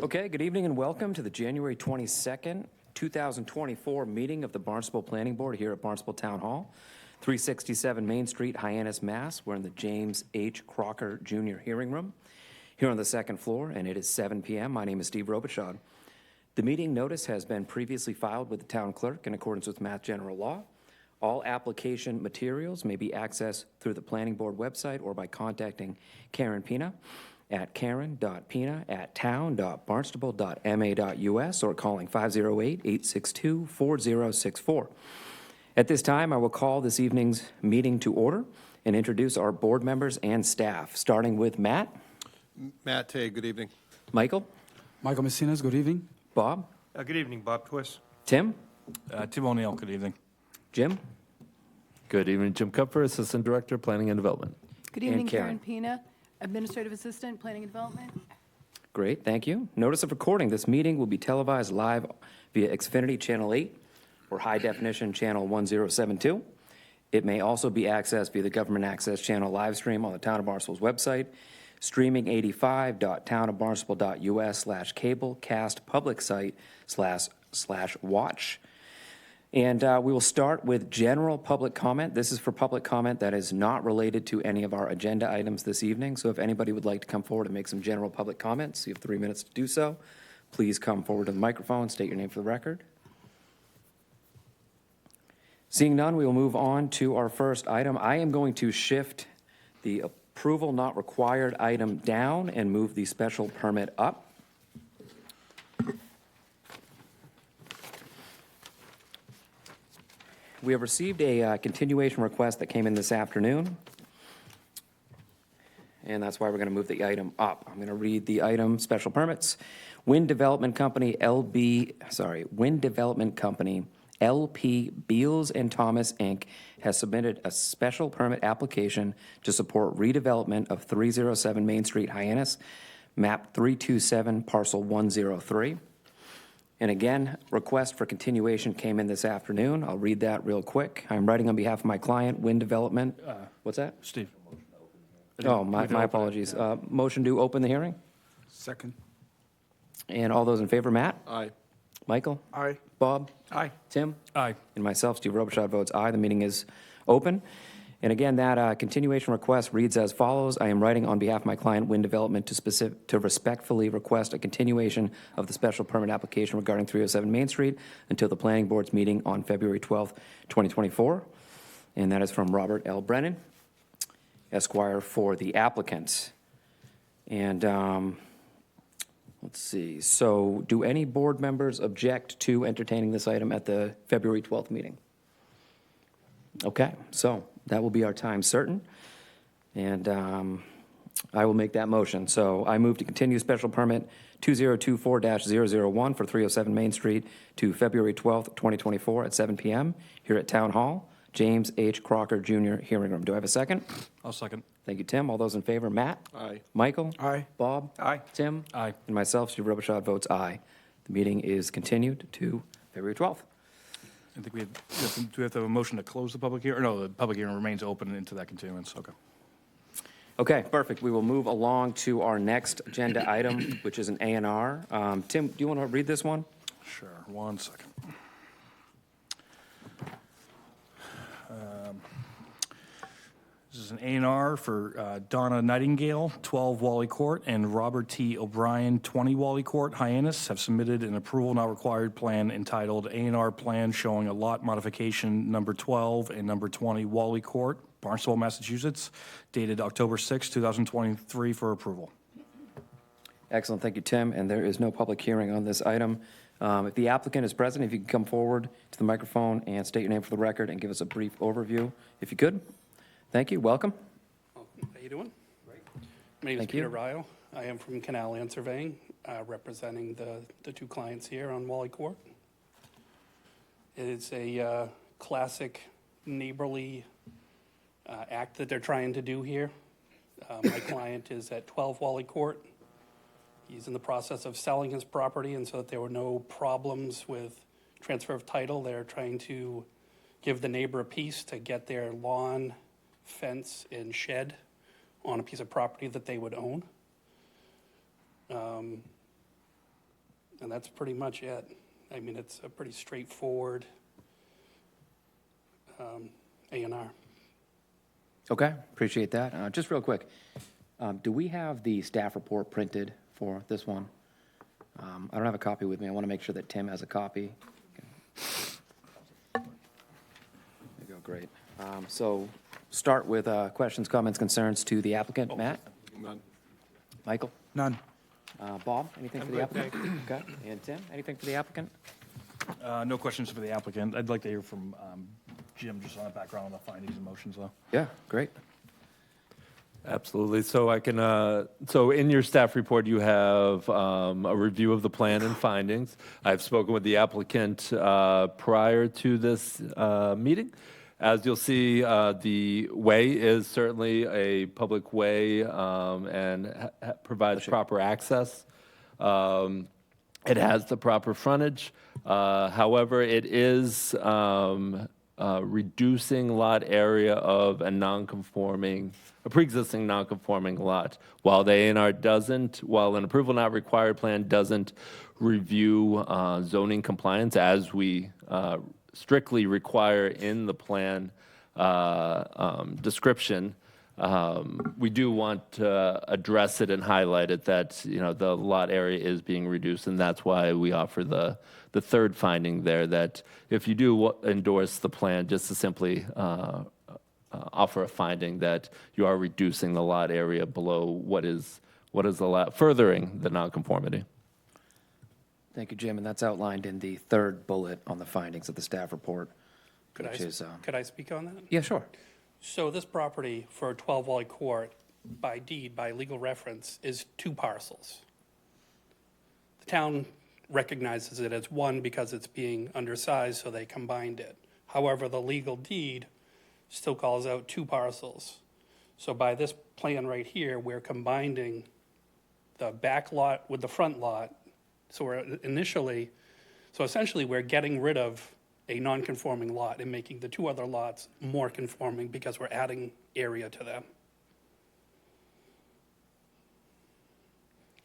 Okay, good evening and welcome to the January 22nd, 2024 meeting of the Barnstable Planning Board here at Barnstable Town Hall, 367 Main Street, Hyannis, Mass. We're in the James H. Crocker Jr. Hearing Room here on the second floor, and it is 7 p.m. My name is Steve Robichaud. The meeting notice has been previously filed with the town clerk in accordance with Mass General Law. All application materials may be accessed through the Planning Board website or by contacting Karen Pina at karen.pina@town.barnstable.ma.us or calling 508-862-4064. At this time, I will call this evening's meeting to order and introduce our board members and staff, starting with Matt. Matt Tay, good evening. Michael. Michael Messinas, good evening. Bob. Good evening, Bob Twist. Tim. Tim O'Neill, good evening. Jim. Good evening, Jim Kupfer, Assistant Director, Planning and Development. Good evening, Karen. Karen Pina, Administrative Assistant, Planning and Development. Great, thank you. Notice of recording, this meeting will be televised live via Xfinity Channel 8 or High Definition Channel 1072. It may also be accessed via the Government Access Channel live stream on the Town of Barnstable's website, streaming85.townofbarnstable.us/cable cast public site/watch. And we will start with general public comment. This is for public comment that is not related to any of our agenda items this evening. So if anybody would like to come forward and make some general public comments, you have 3 minutes to do so. Please come forward to the microphone, state your name for the record. Seeing none, we will move on to our first item. I am going to shift the approval not required item down and move the special permit up. We have received a continuation request that came in this afternoon, and that's why we're going to move the item up. I'm going to read the item, special permits. Wind Development Company, Wind Development Company, LP Beals and Thomas, Inc. has submitted a special permit application to support redevelopment of 307 Main Street, Hyannis, map 327, parcel 103. And again, request for continuation came in this afternoon. I'll read that real quick. I'm writing on behalf of my client, Wind Development. What's that? Steve. Oh, my apologies. Motion to open the hearing? Second. And all those in favor, Matt? Aye. Michael? Aye. Bob? Aye. Tim? Aye. And myself, Steve Robichaud, votes aye. The meeting is open. And again, that continuation request reads as follows. I am writing on behalf of my client, Wind Development, to respectfully request a continuation of the special permit application regarding 307 Main Street until the Planning Board's meeting on February 12th, 2024. And that is from Robert L. Brennan, Esquire, for the applicant. And let's see. So do any board members object to entertaining this item at the February 12th meeting? Okay, so that will be our time certain, and I will make that motion. So I move to continue special permit 2024-001 for 307 Main Street to February 12th, 2024 at 7 p.m. here at Town Hall, James H. Crocker Jr. Hearing Room. Do I have a second? I'll second. Thank you, Tim. All those in favor, Matt? Aye. Michael? Aye. Bob? Aye. Tim? Aye. And myself, Steve Robichaud, votes aye. The meeting is continued to February 12th. I think do we have to have a motion to close the public hearing? No, the public hearing remains open into that continuance. Okay. Okay, perfect. We will move along to our next agenda item, which is an A&R. Tim, do you want to read this one? Sure. 1 second. This is an A&R for Donna Nightingale, 12 Wally Court, and Robert T. O'Brien, 20 Wally Court, Hyannis, have submitted an approval not required plan entitled A&R Plan showing a lot modification number 12 and number 20 Wally Court, Barnstable, Massachusetts, dated October 6, 2023 for approval. Excellent, thank you, Tim. And there is no public hearing on this item. If the applicant is present, if you could come forward to the microphone and state your name for the record and give us a brief overview, if you could. Thank you. Welcome. How you doing? Great. My name is Thank you. Peter Ryle. I am from Canal Land Surveying, representing the two clients here on Wally Court. It is a classic neighborly act that they're trying to do here. My client is at 12 Wally Court. He's in the process of selling his property, and so that there were no problems with transfer of title, they're trying to give the neighbor a piece to get their lawn, fence, and shed on a piece of property that they would own. And that's pretty much it. I mean, it's a pretty straightforward A&R. Okay, appreciate that. Just real quick, do we have the staff report printed for this one? I don't have a copy with me. I want to make sure that Tim has a copy. There you go, great. So start with questions, comments, concerns to the applicant. Matt? None. Michael? None. Bob, anything for the applicant? Okay, and Tim, anything for the applicant? No questions for the applicant. I'd like to hear from Jim just on the background on the findings and motions, though. Yeah, great. Absolutely. So I can, so in your staff report, you have a review of the plan and findings. I've spoken with the applicant prior to this meeting. As you'll see, the way is certainly a public way and provides proper access. It has the proper frontage. However, it is reducing lot area of a pre-existing non-conforming lot. While the A&R doesn't, while an approval not required plan doesn't review zoning compliance as we strictly require in the plan description, we do want to address it and highlight it that, you know, the lot area is being reduced, and that's why we offer the third finding there, that if you do endorse the plan, just to simply offer a finding that you are reducing the lot area below what is allowed, furthering the nonconformity. Thank you, Jim, and that's outlined in the third bullet on the findings of the staff report, Could which is, I speak on that? yeah, sure. So this property for 12 Wally Court, by deed, by legal reference, is 2 parcels. The town recognizes it as one because it's being undersized, so they combined it. However, the legal deed still calls out 2 parcels. So by this plan right here, we're combining the back lot with the front lot. So essentially, we're getting rid of a non-conforming lot and making the 2 other lots more conforming because we're adding area to them.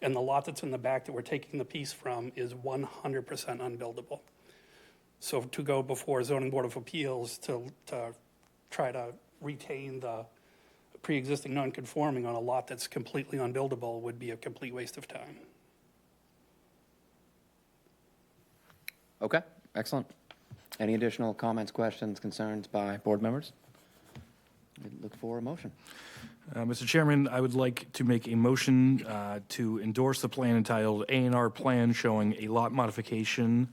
And the lot that's in the back that we're taking the piece from is 100% unbuildable. So to go before zoning board of appeals to try to retain the pre-existing non-conforming on a lot that's completely unbuildable would be a complete waste of time. Okay, excellent. Any additional comments, questions, concerns by board members? I look for a motion. Mr. Chairman, I would like to make a motion to endorse the plan entitled A&R Plan showing a lot modification,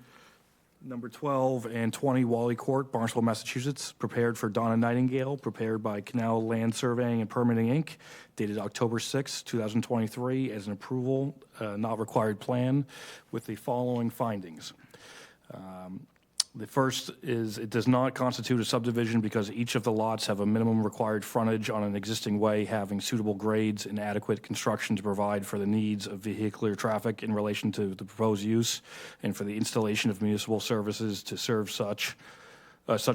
number 12 and 20 Wally Court, Barnstable, Massachusetts, prepared for Donna Nightingale, prepared by Canal Land Surveying and Permitting, Inc., dated October 6, 2023, as an approval not required plan with the following findings. The first is it does not constitute a subdivision because each of the lots have a minimum required frontage on an existing way having suitable grades and adequate construction to provide for the needs of vehicular traffic in relation to the proposed use and for the installation of municipal services to serve such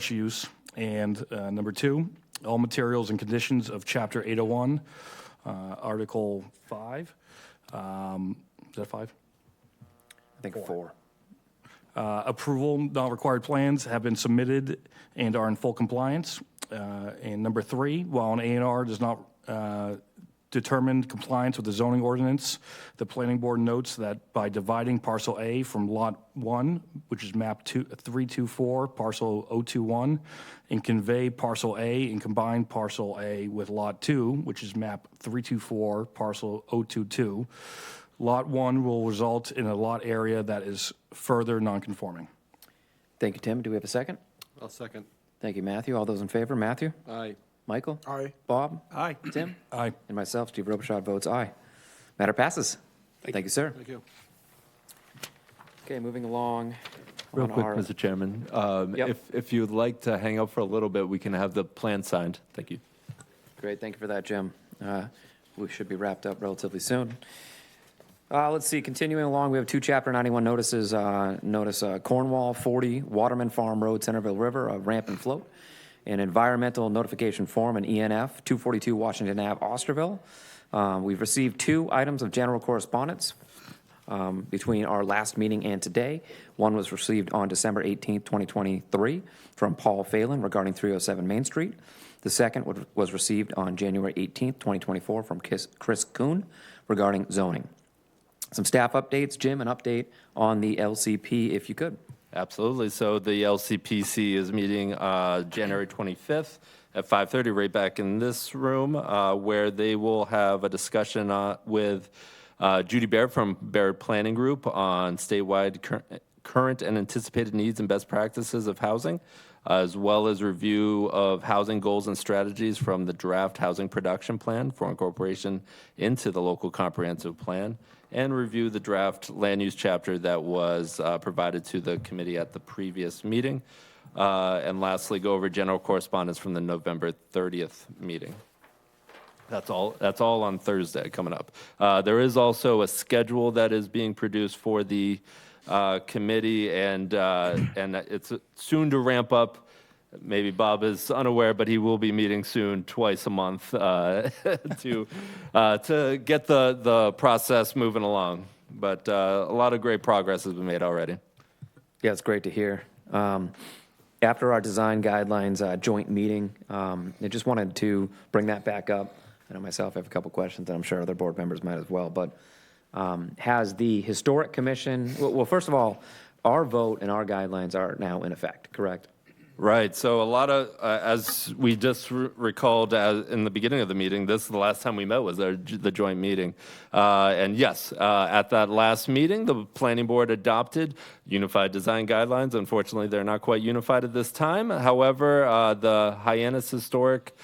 use. And number 2, all materials and conditions of Chapter 801, Article 5. Is that 5? I think 4. Approval, not required plans have been submitted and are in full compliance. And number 3, while an A&R does not determine compliance with the zoning ordinance, the planning board notes that by dividing parcel A from lot 1, which is map 324, parcel 021, and convey parcel A and combine parcel A with lot 2, which is map 324, parcel 022, Lot 1 will result in a lot area that is further nonconforming. Thank you, Tim. Do we have a second? I'll second. Thank you, Matthew. All those in favor? Matthew? Aye. Michael? Aye. Bob? Aye. Tim? Aye. And myself, Steve Robichaud, votes aye. Matter passes. Thank you, sir. Thank you. Okay, moving along. Real on quick, our- Mr. Chairman, Yep. if you'd like to hang out for a little bit, we can have the plan signed. Thank you. Great, thank you for that, Jim. We should be wrapped up relatively soon. Let's see, continuing along, we have 2 Chapter 91 notices. Notice Cornwall 40, Waterman Farm Road, Centerville River, a ramp and float. An environmental notification form, an ENF, 242 Washington Ave, Osterville. We've received 2 items of general correspondence. between our last meeting and today. One was received on December 18th, 2023, from Paul Phelan regarding 307 Main Street. The second was received on January 18th, 2024, from Chris Kuhn regarding zoning. Some staff updates. Jim, an update on the LCP, if you could. Absolutely. So the LCPC is meeting January 25th at 5:30, right back in this room, where they will have a discussion with Judy Baird from Baird Planning Group on statewide current and anticipated needs and best practices of housing, as well as review of housing goals and strategies from the draft housing production plan for incorporation into the local comprehensive plan, and review the draft land use chapter that was provided to the committee at the previous meeting. And lastly, go over general correspondence from the November 30th meeting. That's all on Thursday coming up. There is also a schedule that is being produced for the committee, and it's soon to ramp up. Maybe Bob is unaware, but he will be meeting soon, twice a month, to get the process moving along. But a lot of great progress has been made already. Yeah, it's great to hear. After our design guidelines joint meeting, I just wanted to bring that back up. I know myself, I have a couple questions, and I'm sure other board members might as well. But has the Historic Commission, well, first of all, our vote and our guidelines are now in effect, correct? Right. So a lot of, as we just recalled in the beginning of the meeting, this is the last time we met was the joint meeting. And yes, at that last meeting, the planning board adopted unified design guidelines. Unfortunately, they're not quite unified at this time. However, the Hyannis Historic,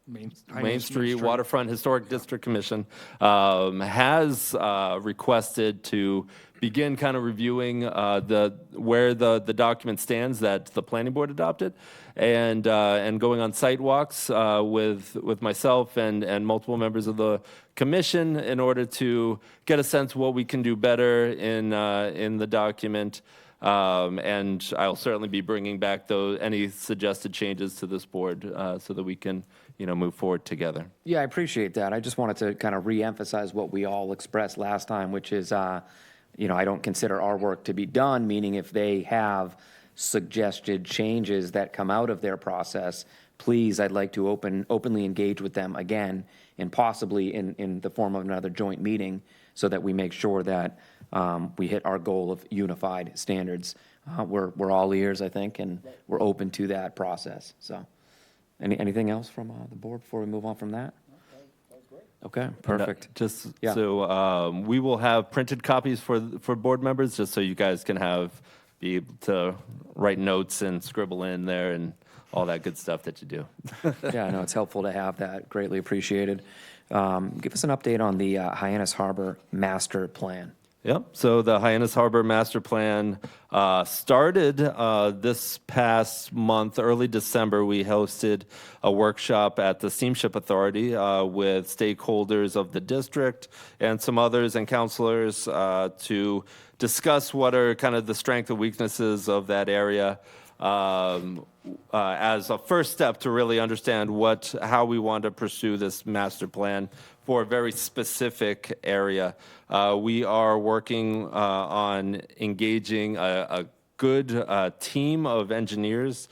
Main Street Waterfront Historic District Commission has requested to begin kind of reviewing where the document stands that the planning board adopted, and going on site walks with myself and multiple members of the commission in order to get a sense of what we can do better in the document. And I'll certainly be bringing back any suggested changes to this board so that we can move forward together. Yeah, I appreciate that. I just wanted to kind of reemphasize what we all expressed last time, which is, I don't consider our work to be done, meaning if they have suggested changes that come out of their process, please, I'd like to openly engage with them again, and possibly in the form of another joint meeting, so that we make sure that we hit our goal of unified standards. We're all ears, I think, and we're open to that process. So, anything else from the board before we move on from that? Okay, perfect. Yeah. So we will have printed copies for board members, just so you guys can be able to write notes and scribble in there and all that good stuff that you do. Yeah, I know it's helpful to have that. Greatly appreciated. Give us an update on the Hyannis Harbor Master Plan. Yep. So the Hyannis Harbor Master Plan started this past month, early December. We hosted a workshop at the Steamship Authority with stakeholders of the district and some others and counselors to discuss what are kind of the strengths and weaknesses of that area, as a first step to really understand how we want to pursue this master plan for a very specific area. We are working on engaging a good team of engineers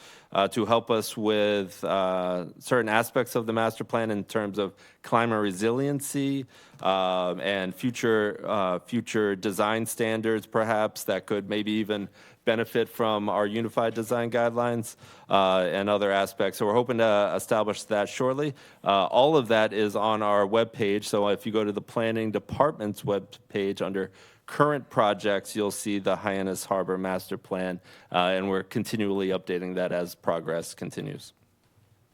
to help us with certain aspects of the master plan in terms of climate resiliency and future design standards, perhaps, that could maybe even benefit from our unified design guidelines and other aspects. So we're hoping to establish that shortly. All of that is on our webpage. So if you go to the Planning Department's webpage under current projects, you'll see the Hyannis Harbor Master Plan, and we're continually updating that as progress continues.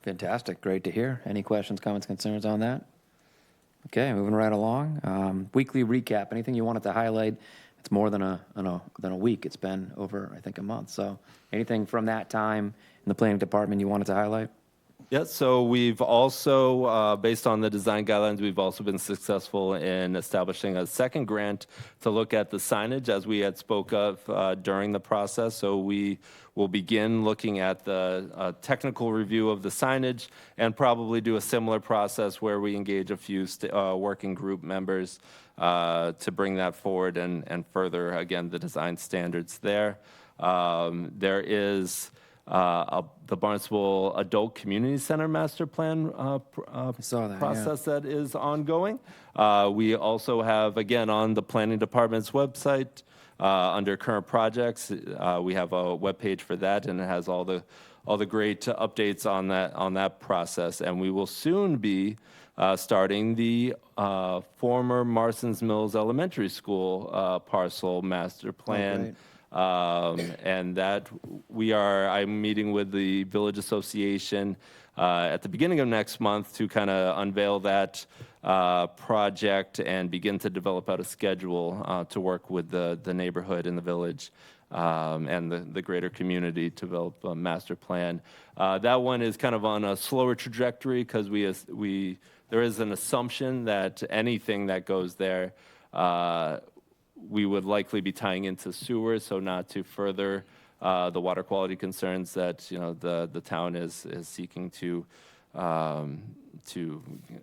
Fantastic. Great to hear. Any questions, comments, concerns on that? Okay, moving right along. Weekly recap. Anything you wanted to highlight? It's more than a week. It's been over, I think, a month. So anything from that time in the planning department you wanted to highlight? Yeah, so we've also, based on the design guidelines, we've also been successful in establishing a second grant to look at the signage, as we had spoke of during the process. So we will begin looking at the technical review of the signage and probably do a similar process where we engage a few working group members to bring that forward and further, again, the design standards there. There is the Barnstable Adult Community Center Master Plan saw that, yeah. process that is ongoing. We also have, again, on the Planning Department's website, under current projects, we have a webpage for that, and it has all the great updates on that process. And we will soon be starting the former Marston's Mills Elementary School parcel master plan. great. And that I'm meeting with the Village Association at the beginning of next month to kind of unveil that project and begin to develop out a schedule to work with the neighborhood in the village and the greater community to develop a master plan. That one is kind of on a slower trajectory because there is an assumption that anything that goes there we would likely be tying into sewers, so not to further the water quality concerns that the town is seeking to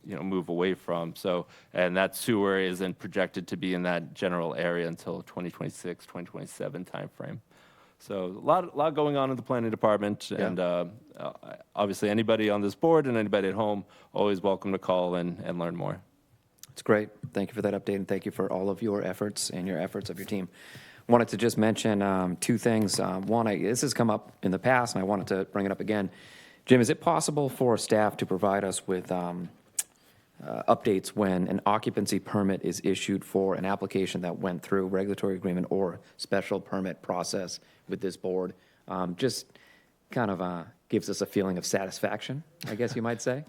move away from. So, and that sewer isn't projected to be in that general area until 2026, 2027 timeframe. So a lot going on in the planning department, and obviously anybody on this board and anybody at home always welcome to call and learn more. It's great. Thank you for that update, and thank you for all of your efforts and your efforts of your team. Wanted to just mention two things. One, this has come up in the past, and I wanted to bring it up again. Jim, is it possible for staff to provide us with updates when an occupancy permit is issued for an application that went through regulatory agreement or special permit process with this board? Just kind of gives us a feeling of satisfaction, I guess you might say.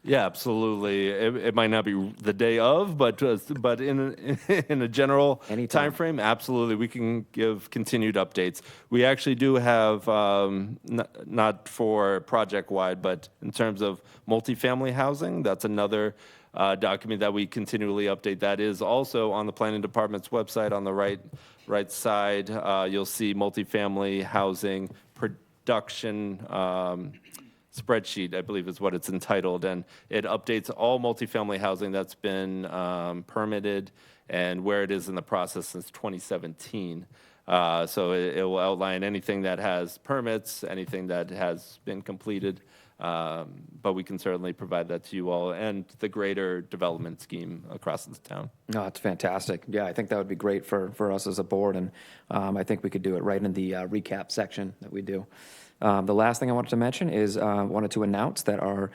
Yeah, absolutely. It might not be the day of, but in a general Anytime. time frame, absolutely, we can give continued updates. We actually do have, not for project-wide, but in terms of multifamily housing, that's another document that we continually update. That is also on the planning department's website on the right side. You'll see multifamily housing production spreadsheet, I believe is what it's entitled, and it updates all multifamily housing that's been permitted and where it is in the process since 2017. So it will outline anything that has permits, anything that has been completed, but we can certainly provide that to you all and the greater development scheme across the town. No, it's fantastic. Yeah, I think that would be great for us as a board, and I think we could do it right in the recap section that we do. The last thing I wanted to mention is wanted to announce that our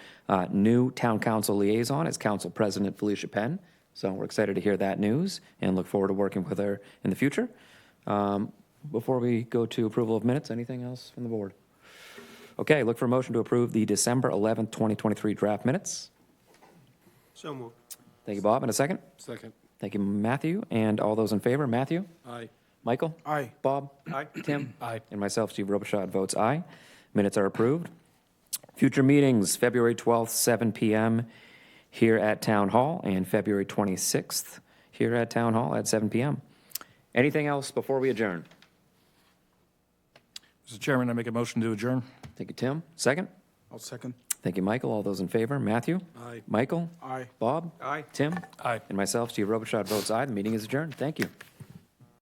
new town council liaison is Council President Felicia Penn. So we're excited to hear that news and look forward to working with her in the future. Before we go to approval of minutes, anything else from the board? Okay, look for a motion to approve the December 11th, 2023 draft minutes. So moved. Thank you, Bob. And a second? Second. Thank you, Matthew. And all those in favor, Matthew? Aye. Michael? Aye. Bob? Aye. Tim? Aye. And myself, Steve Robichaud, votes aye. Minutes are approved. Future meetings, February 12th, 7 p.m. here at Town Hall, and February 26th here at Town Hall at 7 p.m. Anything else before we adjourn? Mr. Chairman, I make a motion to adjourn. Thank you, Tim. Second? I'll second. Thank you, Michael. All those in favor, Matthew? Aye. Michael? Aye. Bob? Aye. Tim? Aye. And myself, Steve Robichaud, votes aye. The meeting is adjourned. Thank you.